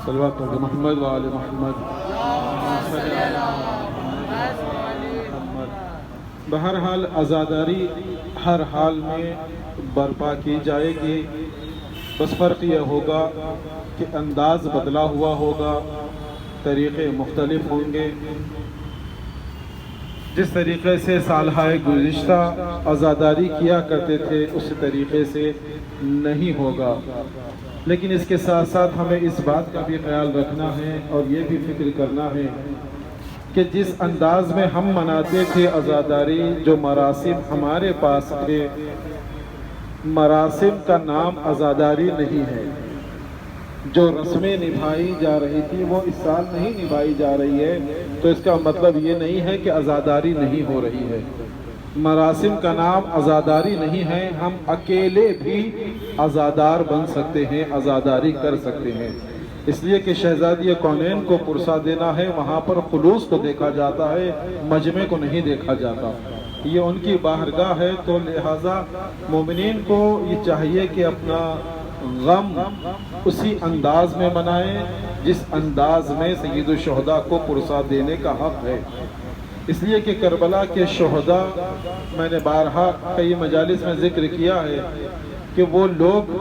صلوات محمد وآل محمد۔ بہرحال عزاداری ہر حال میں برپا کی جائے گی، بس فرق یہ ہوگا کہ انداز بدلا ہوا ہوگا، طریقے مختلف ہوں گے۔ جس طریقے سے سالہ گزشتہ عزاداری کیا کرتے تھے اس طریقے سے نہیں ہوگا، لیکن اس کے ساتھ ساتھ ہمیں اس بات کا بھی خیال رکھنا ہے اور یہ بھی فکر کرنا ہے کہ جس انداز میں ہم مناتے تھے عزاداری، جو مراسم ہمارے پاس تھے، مراسم کا نام عزاداری نہیں ہے۔ جو رسمیں نبھائی جا رہی تھی وہ اس سال نہیں نبھائی جا رہی ہے، تو اس کا مطلب یہ نہیں ہے کہ عزاداری نہیں ہو رہی ہے۔ مراسم کا نام عزاداری نہیں ہے، ہم اکیلے بھی عزادار بن سکتے ہیں، عزاداری کر سکتے ہیں۔ اس لیے کہ شہزادی کونین کو پرسا دینا ہے، وہاں پر خلوص کو دیکھا جاتا ہے، مجمع کو نہیں دیکھا جاتا۔ یہ ان کی بارگاہ ہے، تو لہٰذا مومنین کو یہ چاہیے کہ اپنا غم اسی انداز میں منائیں جس انداز میں سید الشہداء کو پرسا دینے کا حق ہے۔ اس لیے کہ کربلا کے شہداء، میں نے بارہا کئی مجالس میں ذکر کیا ہے کہ وہ لوگ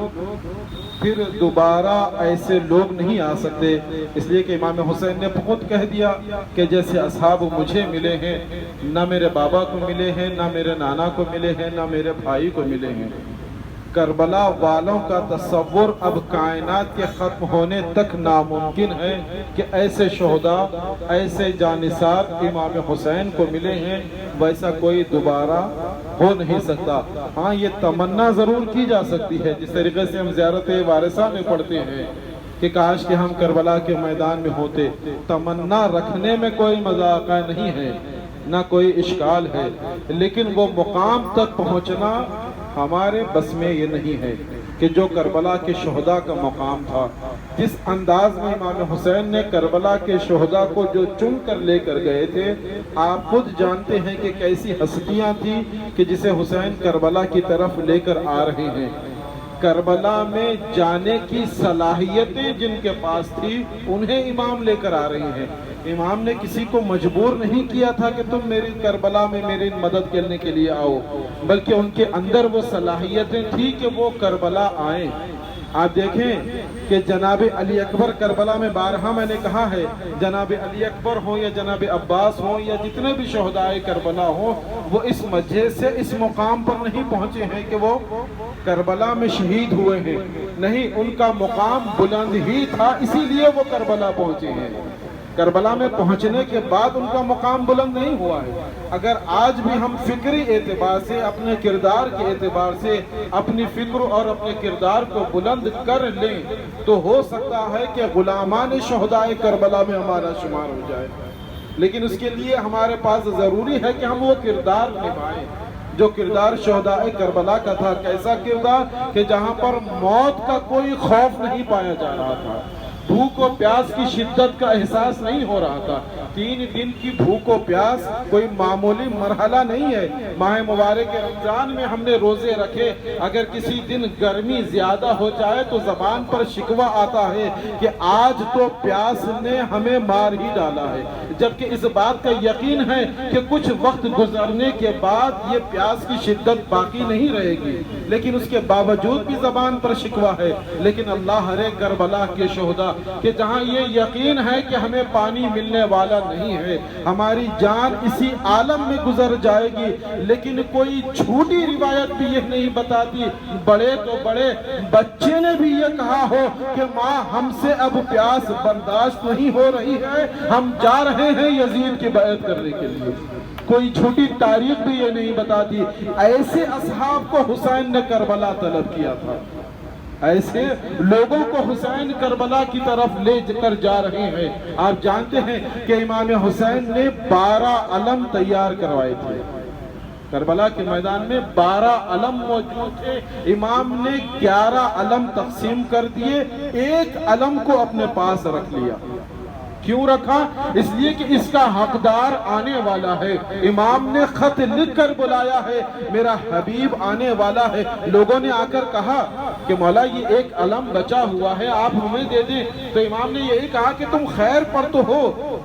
پھر دوبارہ ایسے لوگ نہیں آ سکتے، اس لیے کہ امام حسین نے خود کہہ دیا کہ جیسے اصحاب مجھے ملے ہیں، نہ میرے بابا کو ملے ہیں، نہ میرے نانا کو ملے ہیں، نہ میرے بھائی کو ملے ہیں۔ کربلا والوں کا تصور اب کائنات کے ختم ہونے تک ناممکن ہے کہ ایسے شہداء، ایسے جانثار امام حسین کو ملے ہیں، ویسا کوئی دوبارہ ہو نہیں سکتا۔ ہاں یہ تمنا ضرور کی جا سکتی ہے، جس طریقے سے ہم زیارت وارثہ میں پڑھتے ہیں کہ کاش کہ ہم کربلا کے میدان میں ہوتے۔ تمنا رکھنے میں کوئی مذاق نہیں ہے، نہ کوئی اشکال ہے، لیکن وہ مقام تک پہنچنا ہمارے بس میں یہ نہیں ہے کہ جو کربلا کے شہداء کا مقام تھا۔ جس انداز میں امام حسین نے کربلا کے شہداء کو جو چن کر لے کر گئے تھے، آپ خود جانتے ہیں کہ کیسی ہستیاں تھیں کہ جسے حسین کربلا کی طرف لے کر آ رہے ہیں۔ کربلا میں جانے کی صلاحیتیں جن کے پاس تھی انہیں امام لے کر آ رہی ہیں۔ امام نے کسی کو مجبور نہیں کیا تھا کہ تم میری کربلا میں میری مدد کرنے کے لیے آؤ، بلکہ ان کے اندر وہ صلاحیتیں تھی کہ وہ کربلا آئیں۔ آپ دیکھیں کہ جناب علی اکبر کربلا میں، بارہا میں نے کہا ہے، جناب علی اکبر ہوں یا جناب عباس ہوں یا جتنے بھی شہداء کربلا ہوں، وہ اس وجہ سے اس مقام پر نہیں پہنچے ہیں کہ وہ کربلا میں شہید ہوئے ہیں، نہیں، ان کا مقام بلند ہی تھا، اسی لیے وہ کربلا پہنچے ہیں۔ کربلا میں پہنچنے کے بعد ان کا مقام بلند نہیں ہوا ہے۔ اگر آج بھی ہم فکری اعتبار سے، اپنے کردار کے اعتبار سے اپنی فکر اور اپنے کردار کو بلند کر لیں تو ہو سکتا ہے کہ غلامان شہداء کربلا میں ہمارا شمار ہو جائے، لیکن اس کے لیے ہمارے پاس ضروری ہے کہ ہم وہ کردار نبھائیں جو کردار شہداء کربلا کا تھا۔ کیسا کردار کہ جہاں پر موت کا کوئی خوف نہیں پایا جا رہا تھا، بھوک و پیاس کی شدت کا احساس نہیں ہو رہا تھا۔ 3 دن کی بھوک و پیاس کوئی معمولی مرحلہ نہیں ہے۔ ماہ مبارک رمضان میں ہم نے روزے رکھے، اگر کسی دن گرمی زیادہ ہو جائے تو زبان پر شکوہ آتا ہے کہ آج تو پیاس نے ہمیں مار ہی ڈالا ہے، جبکہ اس بات کا یقین ہے کہ کچھ وقت گزرنے کے بعد یہ پیاس کی شدت باقی نہیں رہے گی، لیکن اس کے باوجود بھی زبان پر شکوہ ہے۔ لیکن اللہ ہرے کربلا کے شہداء کہ جہاں یہ یقین ہے کہ ہمیں پانی ملنے والا نہیں ہے، ہماری جان اسی عالم میں گزر جائے گی، لیکن کوئی جھوٹی روایت بھی یہ نہیں بتاتی، بڑے تو بڑے بچے نے بھی یہ کہا ہو کہ ماں ہم سے اب پیاس برداشت نہیں ہو رہی ہے، ہم جا رہے ہیں یزید کی بیعت کرنے کے لیے۔ کوئی جھوٹی تاریخ بھی یہ نہیں بتاتی۔ ایسے اصحاب کو حسین نے کربلا طلب کیا تھا، ایسے لوگوں کو حسین کربلا کی طرف لے کر جا رہے ہیں۔ آپ جانتے ہیں کہ امام حسین نے 12 علم تیار کروائے تھے، کربلا کے میدان میں 12 علم موجود تھے، امام نے 11 علم تقسیم کر دیے، ایک علم کو اپنے پاس رکھ لیا۔ کیوں رکھا؟ اس لیے کہ اس کا حقدار آنے والا ہے. امام نے خط لکھ کر بلایا ہے، میرا حبیب آنے والا ہے. لوگوں نے آ کر کہا کہ مولا یہ ایک علم بچا ہوا ہے، آپ ہمیں دے دیں. تو امام نے یہی کہا کہ تم خیر پر تو ہو،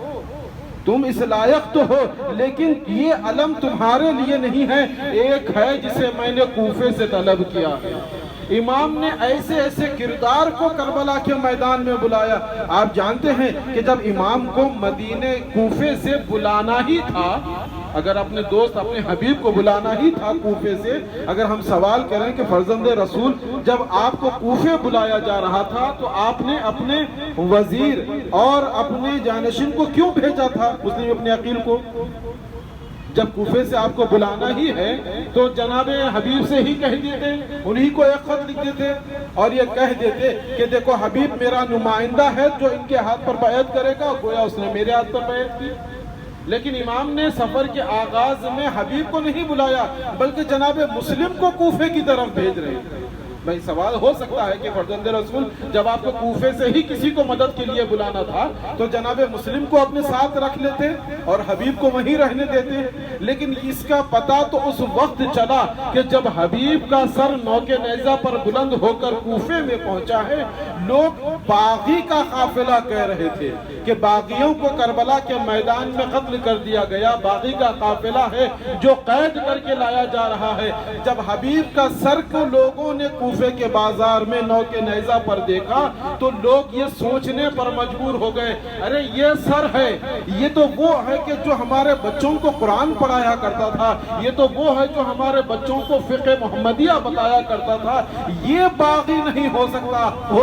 تم اس لائق تو ہو، لیکن یہ علم تمہارے لیے نہیں ہے، ایک ہے جسے میں نے کوفے سے طلب کیا ہے. امام نے ایسے ایسے کردار کو کربلا کے میدان میں بلایا. آپ جانتے ہیں کہ جب امام کو مدینے کوفے سے بلانا ہی تھا، اگر اپنے دوست اپنے حبیب کو بلانا ہی تھا کوفے سے، اگر ہم سوال کریں کہ فرزند رسول جب آپ کو کوفے بلایا جا رہا تھا تو آپ نے اپنے وزیر اور اپنے جانشین کو کیوں بھیجا تھا؟ مسلم ابن عقیل کو. جب کوفے سے آپ کو بلانا ہی ہے تو جناب حبیب سے ہی کہہ دیتے، انہی کو ایک خط لکھ دیتے اور یہ کہہ دیتے کہ دیکھو حبیب میرا نمائندہ ہے جو ان کے ہاتھ پر بیعت کرے گا، گویا اس نے میرے ہاتھ پر بیعت کی. لیکن امام نے سفر کے آغاز میں حبیب کو نہیں بلایا بلکہ جناب مسلم کو کوفے کی طرف بھیج رہے ہیں. بھائی سوال ہو سکتا ہے کہ فرزند رسول جب آپ کو کوفے سے ہی کسی کو مدد کے لیے بلانا تھا تو جناب مسلم کو اپنے ساتھ رکھ لیتے اور حبیب کو وہیں رہنے دیتے. لیکن اس کا پتہ تو اس وقت چلا کہ جب حبیب کا سر نوک نیزہ پر بلند ہو کر کوفے میں پہنچا ہے. لوگ باغی کا قافلہ کہہ رہے تھے کہ باغیوں کو کربلا کے میدان میں قتل کر دیا گیا، باغی کا قافلہ ہے جو قید کر کے لایا جا رہا ہے. جب حبیب کا سر کو لوگوں نے کوفے کے بازار میں نوک نیزہ پر دیکھا تو لوگ یہ سوچنے پر مجبور ہو گئے، ارے یہ سر ہے، یہ تو وہ ہے کہ جو ہمارے بچوں کو قرآن پڑھایا کرتا تھا، یہ تو وہ ہے جو ہمارے بچوں کو فقہ محمدیہ بتایا کرتا تھا. یہ باغی نہیں ہو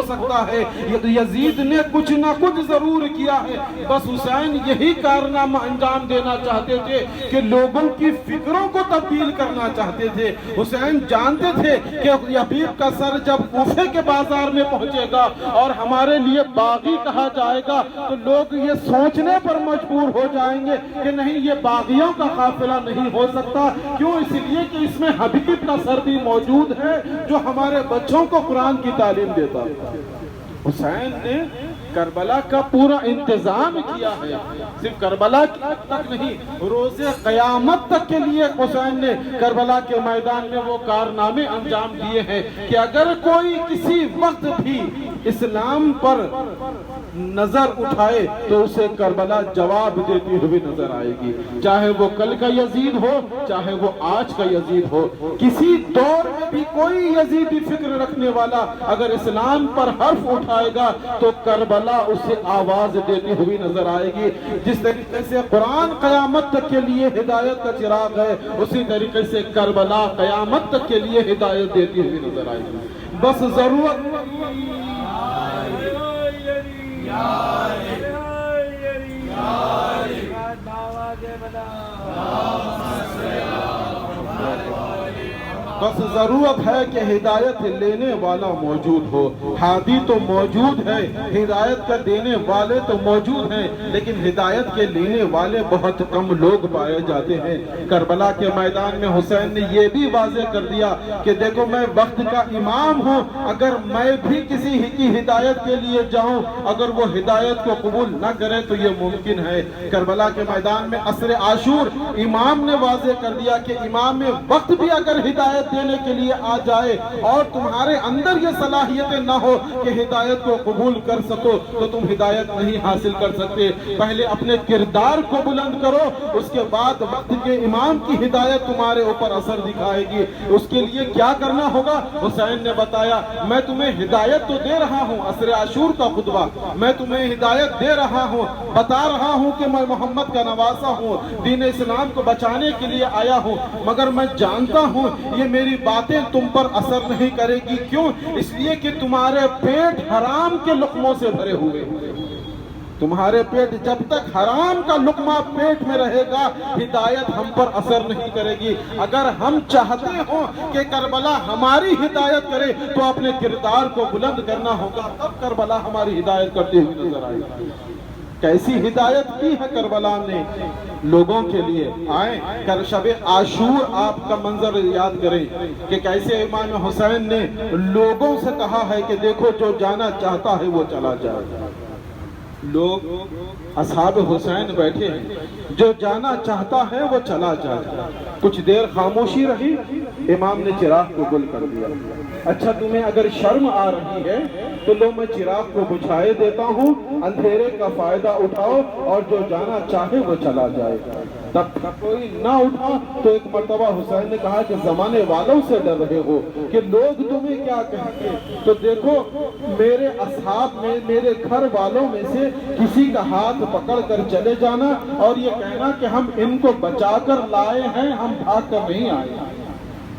سکتا ہے، یزید نے کچھ نہ کچھ ضرور کیا ہے. بس حسین یہی کارنامہ انجام دینا چاہتے تھے کہ لوگوں کی فکروں کو تبدیل کرنا چاہتے تھے. حسین جانتے تھے کہ حبیب کا سر جب کوفے کے بازار میں پہنچے گا اور ہمارے لیے باغی کہا جائے گا تو لوگ یہ سوچنے پر مجبور ہو جائیں گے کہ نہیں یہ باغیوں کا قافلہ نہیں ہو سکتا. کیوں؟ اس لیے کہ اس میں حبیب کا سر بھی موجود ہے جو ہمارے بچوں کو قرآن کی تعلیم دیتا. حسین نے کربلا کا پورا انتظام کیا ہے، صرف کربلا تک نہیں، روز قیامت تک کے لیے حسین نے کربلا کے میدان میں وہ کارنامے انجام دیے ہیں کہ اگر کوئی کسی وقت بھی اسلام پر نظر اٹھائے تو اسے کربلا جواب دیتی ہوئی نظر آئے گی. چاہے وہ کل کا یزید ہو، چاہے وہ آج کا یزید ہو، کسی دور میں بھی کوئی یزیدی فکر رکھنے والا اگر اسلام پر حرف اٹھائے گا تو کربلا اسے آواز دیتی ہوئی نظر آئے گی. جس طریقے سے قرآن قیامت تک کے لیے ہدایت کا چراغ ہے، اسی طریقے سے کربلا قیامت تک کے لیے ہدایت دیتی ہوئی نظر آئے گی. بس ضرورت بس ضرورت ہے کہ ہدایت لینے والا موجود ہو. ہادی تو موجود ہے، ہدایت کا دینے والے تو موجود ہیں، لیکن ہدایت کے لینے والے بہت کم لوگ پائے جاتے ہیں. کربلا کے میدان میں حسین نے یہ بھی واضح کر دیا کہ دیکھو میں وقت کا امام ہوں، اگر میں بھی کسی کی ہدایت کے لیے جاؤں، اگر وہ ہدایت کو قبول نہ کرے تو یہ ممکن ہے. کربلا کے میدان میں عصر عاشور امام نے واضح کر دیا کہ امام وقت بھی اگر ہدایت دینے کے لیے آ جائے اور تمہارے اندر یہ صلاحیتیں نہ ہو کہ ہدایت کو قبول کر سکو تو تم ہدایت نہیں حاصل کر سکتے. پہلے اپنے کردار کو بلند کرو، اس کے بعد وقت کے امام کی ہدایت تمہارے اوپر اثر دکھائے گی. اس کے لیے کیا کرنا ہوگا؟ حسین نے بتایا میں تمہیں ہدایت تو دے رہا ہوں، عصر عاشور کا خطبہ میں تمہیں ہدایت دے رہا ہوں، بتا رہا ہوں کہ میں محمد کا نواسا ہوں، دین اسلام کو بچانے کے لیے آیا ہوں، مگر میں جانتا ہوں یہ میری باتیں تم پر اثر نہیں کرے گی. کیوں؟ اس لیے کہ تمہارے پیٹ حرام کے لقموں سے بھرے ہوئے. تمہارے پیٹ جب تک حرام کا لقمہ پیٹ میں رہے گا ہدایت ہم پر اثر نہیں کرے گی. اگر ہم چاہتے ہوں کہ کربلا ہماری ہدایت کرے تو اپنے کردار کو بلند کرنا ہوگا، تب کربلا ہماری ہدایت کرتے ہوئے نظر آئے گی. کیسی ہدایت کی ہے کربلا نے لوگوں کے لیے. آئیں کر شب عاشور آپ کا منظر یاد کریں کہ کیسے امام حسین نے لوگوں سے کہا ہے کہ دیکھو جو جانا چاہتا ہے وہ چلا جائے. لوگ اصحاب حسین بیٹھے ہیں، جو جانا چاہتا ہے وہ چلا جائے۔ کچھ دیر خاموشی رہی، امام نے چراغ کو گل کر دیا۔ اچھا تمہیں اگر شرم آ رہی ہے تو لو میں چراغ کو بجھائے دیتا ہوں، اندھیرے کا فائدہ اٹھاؤ اور جو جانا چاہے وہ چلا جائے۔ تب کوئی نہ اٹھا تو ایک مرتبہ حسین نے کہا کہ زمانے والوں سے ڈر رہے ہو کہ لوگ تمہیں کیا کہیں گے؟ تو دیکھو میرے اصحاب میں، میرے گھر والوں میں سے کسی کا ہاتھ پکڑ کر چلے جانا اور یہ کہنا کہ ہم ان کو بچا کر لائے ہیں، ہم بھاگ کر نہیں آئے۔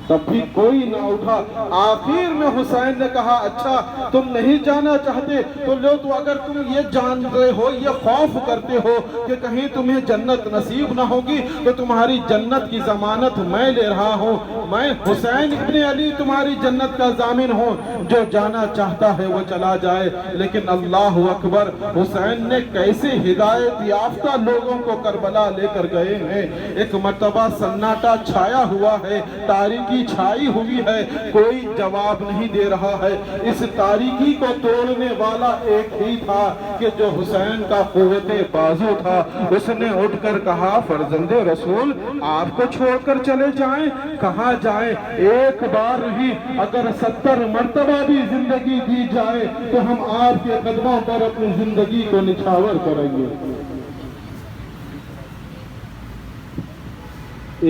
تب بھی کوئی نہ اٹھا۔ آخر میں حسین نے کہا اچھا تم نہیں جانا چاہتے تو لو، تو اگر تم یہ جان رہے ہو، یہ خوف کرتے ہو کہ کہیں تمہیں جنت نصیب نہ ہوگی، تو تمہاری جنت کی ضمانت میں لے رہا ہوں، میں حسین ابن علی تمہاری جنت کا ضامن ہوں، جو جانا چاہتا ہے وہ چلا جائے۔ لیکن اللہ اکبر، حسین نے کیسے ہدایت یافتہ لوگوں کو کربلا لے کر گئے ہیں۔ ایک مرتبہ سناٹا چھایا ہوا ہے، تاریکی چھائی ہوئی ہے، کوئی جواب نہیں دے رہا ہے۔ اس تاریکی کو توڑنے والا ایک ہی تھا کہ جو حسین کا قوت بازو تھا۔ اس نے اٹھ کر کہا فرزند رسول آپ کو چھوڑ کر چلے جائیں؟ کہاں جائیں؟ ایک بار نہیں، اگر 70 مرتبہ بھی زندگی دی جائے تو ہم آپ کے قدموں پر اپنی زندگی کو نچھاور کریں گے۔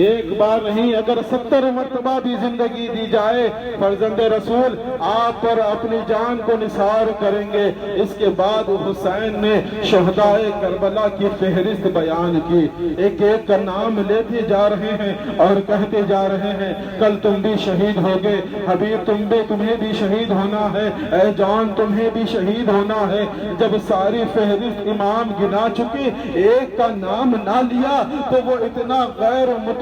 ایک بار نہیں، اگر 70 مرتبہ بھی زندگی دی جائے فرزند رسول آپ پر اپنی جان کو نثار کریں گے۔ اس کے بعد حسین نے شہدائے کربلا کی فہرست بیان کی، ایک ایک کا نام لیتے جا رہے ہیں اور کہتے جا رہے ہیں کل تم بھی شہید ہوگے، حبیب تمہیں بھی شہید ہونا ہے، اے جان تمہیں بھی شہید ہونا ہے۔ جب ساری فہرست امام گنا چکے، ایک کا نام نہ لیا تو وہ اتنا غیر مطمئن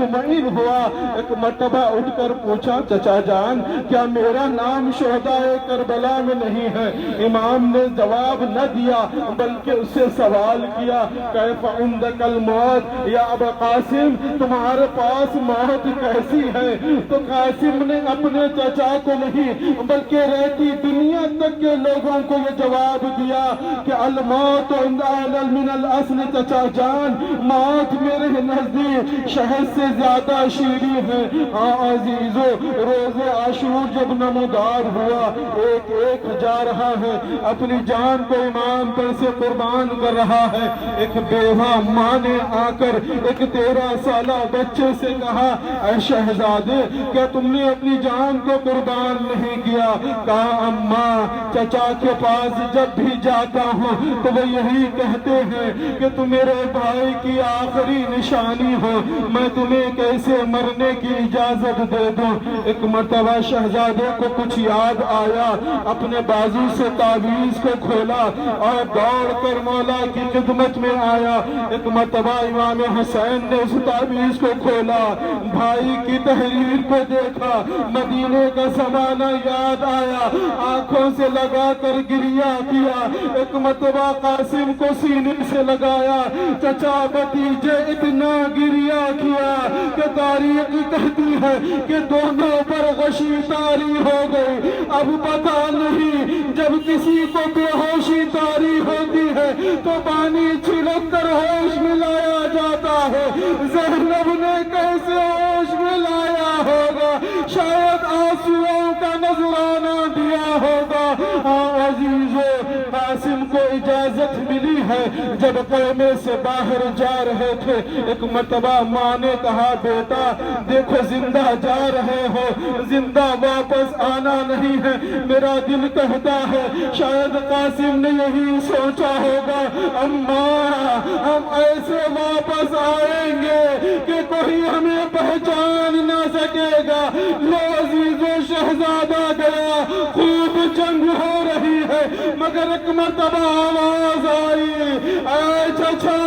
ہوا۔ ایک مرتبہ اٹھ کر پوچھا چچا جان کیا میرا نام شہدائے کربلا میں نہیں ہے؟ امام نے جواب نہ دیا بلکہ اس سے سوال کیا کیف عندک الموت یا ابا قاسم، تمہارے پاس موت کیسی ہے؟ تو قاسم نے اپنے چچا کو نہیں بلکہ رہتی دنیا تک کے لوگوں کو یہ جواب دیا کہ الموت عند اعلى من الاصل، چچا جان موت میرے نزدیک شہد سے زیادہ شیریں ہے۔ ہاں عزیزو، روز عاشور جب نمودار ہوا، ایک ایک جا رہا ہے، اپنی جان کو امام پر سے قربان کر رہا ہے۔ ایک بیوہ ماں نے آ کر ایک 13 سالہ بچے سے کہا اے شہزادے کیا تم نے اپنی جان کو قربان نہیں کیا؟ کہا اماں چچا کے پاس جب بھی جاتا ہوں تو وہ یہی کہتے ہیں کہ تم میرے بھائی کی آخری نشانی ہو، میں تمہیں کیسے مرنے کی اجازت دے دوں؟ ایک مرتبہ شہزادے کو کچھ یاد آیا، اپنے بازو سے تعویذ کو کھولا اور دوڑ کر مولا کی خدمت میں آیا۔ ایک مرتبہ امام حسین نے اس تعویذ کو کھولا، بھائی کی تحریر کو دیکھا، مدینے کا زمانہ یاد آیا، آنکھوں سے لگا کر گریہ کیا۔ ایک مرتبہ قاسم کو سینے سے لگایا، چچا بھتیجے اتنا گریہ کیا کہ تاریخ کہتی ہے کہ دونوں پر غشی طاری ہو گئی۔ اب پتہ نہیں جب کسی کو بے ہوشی طاری ہوتی ہے تو پانی چھڑک کر ہوش میں لایا جاتا ہے، زینب نے کیسے ہوش میں لایا ہوگا؟ شاید آنسوؤں کا نذرانہ دیا ہوگا۔ عزیزو، قاسم کو اجازت ملی ہے جب قیمے سے باہر جا رہے تھے، ایک مرتبہ ماں نے کہا بیٹا دیکھو زندہ جا رہے ہو، زندہ واپس آنا نہیں ہے، میرا دل کہتا ہے شاید قاسم نے یہی سوچا ہوگا اماں ہم ایسے واپس آئیں گے کہ کوئی ہمیں پہچان نہ سکے گا۔ لو عزیزو، شہزادہ گیا، خوب جنگ ہو رہی ہے، مگر ایک مرتبہ آواز آئی اے چچا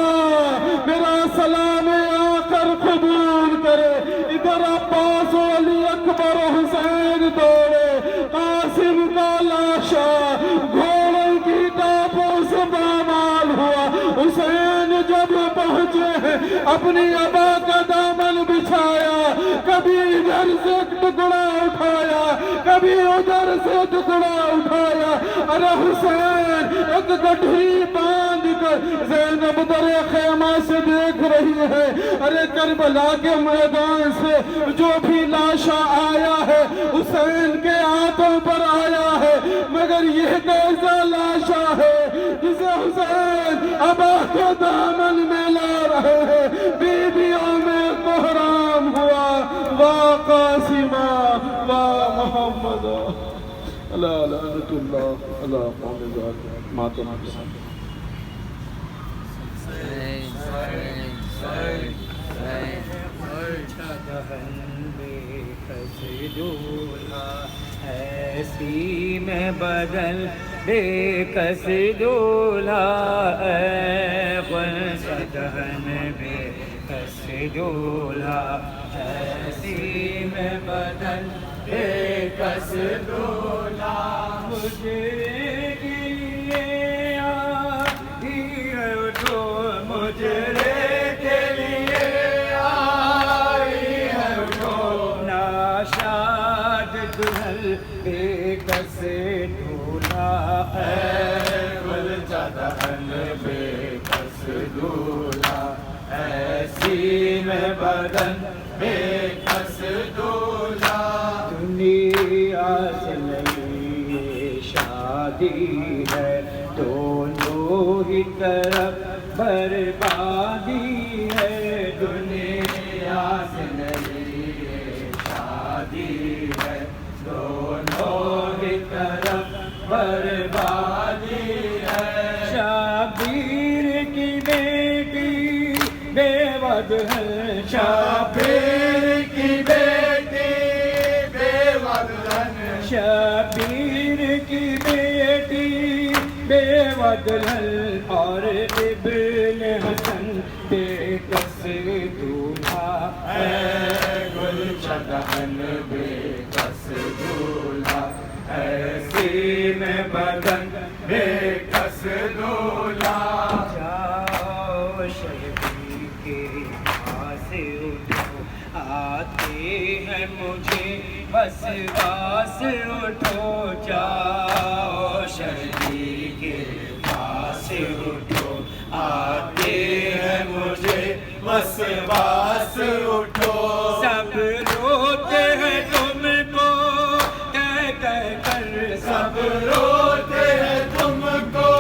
میرا سلام آخر قبول کرے۔ ادھر عباس و علی اکبر و حسین دوڑے، قاسم کا لاشا گھوڑے کی ٹاپوں سے پامال ہوا۔ حسین جب پہنچے ہیں اپنی ابا کا دامن بچھایا، کبھی ادھر سے ٹکڑا اٹھایا کبھی ادھر سے ٹکڑا اٹھایا۔ ارے حسین ایک گٹھی باندھ کر زینب در خیمہ سے دیکھ رہی ہے، ارے کربلا کے میدان سے جو بھی لاشا آیا ہے حسین کے ہاتھوں پر آیا ہے، مگر یہ کیسا لاشا ہے جسے حسین ابا کے دامن میں لا رہے ہیں۔ بیویوں میں محرام ہوا، وا قاسمہ وا محمد، اللہ لعنت اللہ اللہ محمد ماتم حسین۔ ایسی میں بدل بے کس دولہا، اے غنچہ دہن بے کس دولہا، ایسی میں بدل بے کس دولہا، مجھے کے لیے آئی ہے تو مجھے کے لیے آئی ہے تو ناشاد دلہن بے کس دولہا، اے غنچہ دہن بے کس دولہا، ایسی میں بدن بے کس دولہا، دنیا سے نئی شادی ہے دونوں ہی طرف بربادی ہے، دنیا سے نئی شادی ہے دونوں ہی طرف بربادی ہے، شبیر کی بیٹی بے ود ہے، شبیر کی بیٹی بے ود ہے، شبیر کی بیٹی بے ود ہے، اور ابن حسن بے کس دولہا، اے گلچہ دہن بے کس دولہا، ایسی میں بدن بے کس دولہا، جاؤ شبیر کے پاس اٹھو، آتے ہیں مجھے بس باس اٹھو، جاؤ شبیر کے پاس اٹھو، آتے ہیں مجھے بس باس اٹھو، سب روتے ہیں تم کو کہہ کہہ کر، سب روتے ہیں تم کو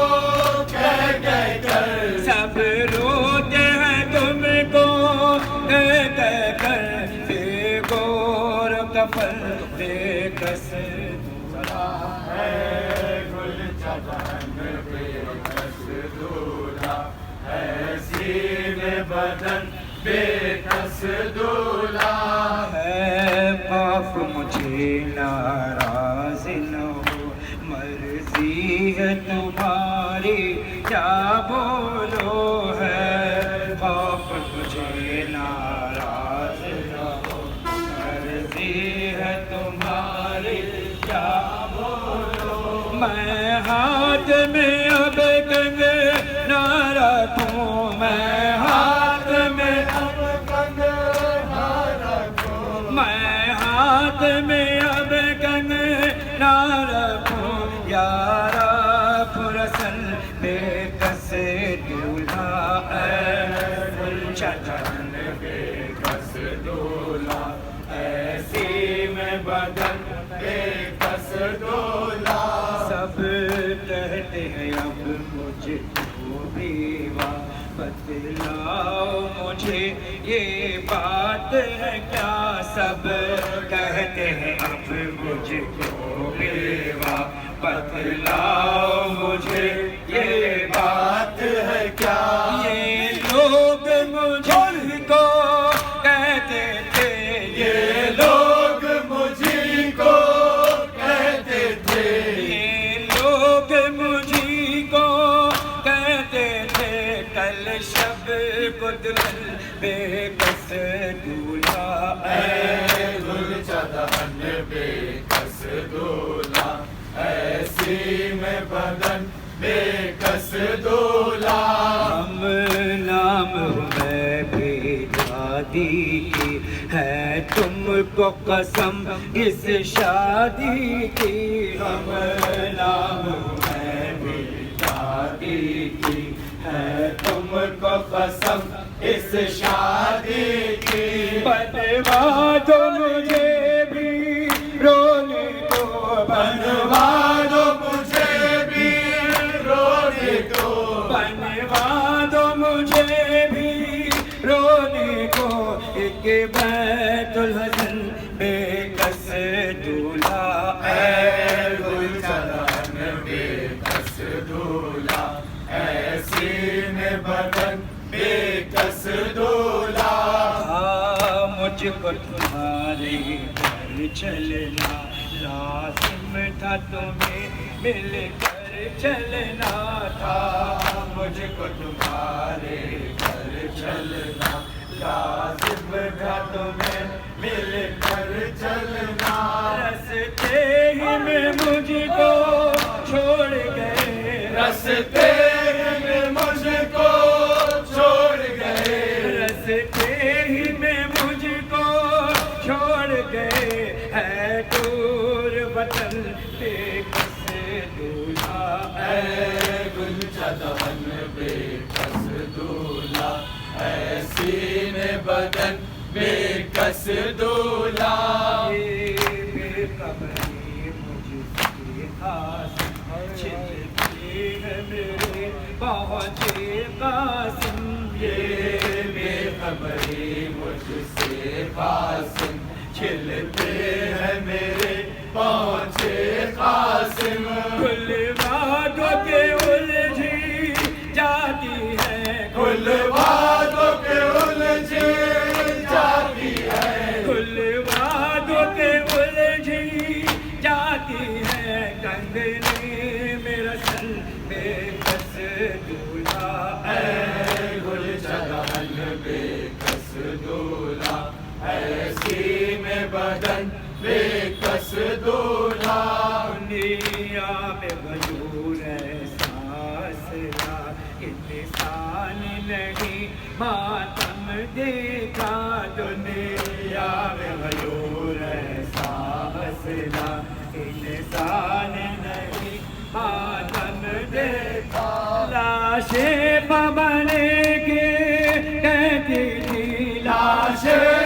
کہہ کہہ کر، سب روتے ہیں تم کو کہہ کہہ کر، بے گور کفن بے کس دولہا، ہے گلچہ دہن بے کس دولہا، ایسی میں بدن بے کس دولہا، ہے خوف مجھے ناراض نہ ہو، مرضی ہے تمہاری کیا بولو، ہے خوف مجھے ناراض نہ ہو، مرضی ہے تمہاری کیا بولو، میں ہاتھ میں اب کنگے نہ رکھوں، میں ہاتھ میں اب کنگے نہ رکھوں، میں ہاتھ میں اب کنگے نہ رکھوں، یارا پرسن بے کس دولہا، اے گلچہ دہن بے کس دولہا، ایسی میں بدن بے کس دولہا، سب کہتے ہیں اب مجھ کو بیوہ، بتلاؤ مجھے یہ بات ہے کیا، سب کہتے ہیں اب مجھ کو بیوہ، بتلاؤ مجھے یہ بات ہے کیا، یہ لوگ مجھ کو کہتے تھے، یہ لوگ مجھ کو کہتے تھے، یہ لوگ مجھ کو کہتے تھے، کل شب کو دلہن بے کس دولہا، اے گلچہ دہن بے کس دولہا، ایسی میں بدن بے کس دولہا، ہم نام میں بھی شادی کی ہے تم کو قسم اس شادی کی، ہم نام میں بھی کہ بیت الحسن بے کس دولہا اے گل چمن بے کس دولہا اے سینے بدن بے کس دولہا مجھ کو تمہارے گھر چلنا لازم تھا تمہیں مل کر چلنا تھا مجھ کو تمہارے گھر چلنا لازم تھا تمہیں مل کر چلنا رستے ہی میں مجھ کو چھوڑ گئے رستے میں مجھ کو چھوڑ گئے رستے ہی میں مجھ کو چھوڑ گئے ہے دور وطن بے کس دولہا اے گل چمن بے کس دولہا اے سینے بدن بے کس دولہا بے قبری مجھ سے خاص چھلتی ہے میرے پہنچے قاسم یہ بے قبری مجھ سے قاسم چھلتے ہیں میرے پہنچے قاسم کل وعدوں کے الجھی جاتی ہے کل وعدوں کے الجھی جاتی ہے کل وعدوں کے الجھی جاتی ہے کندھے میں رسن بے کس دولہا اے گل چمن بے کس دولہا اے سینے بدن بے کس دولہا دنیا میں غیور احساس کا انسان نہیں ماتم دیکھا دنیا میں غیور احساس کا انسان نہیں ماتم دیکھا لاشیں بنے کے کہتی تھی لاشیں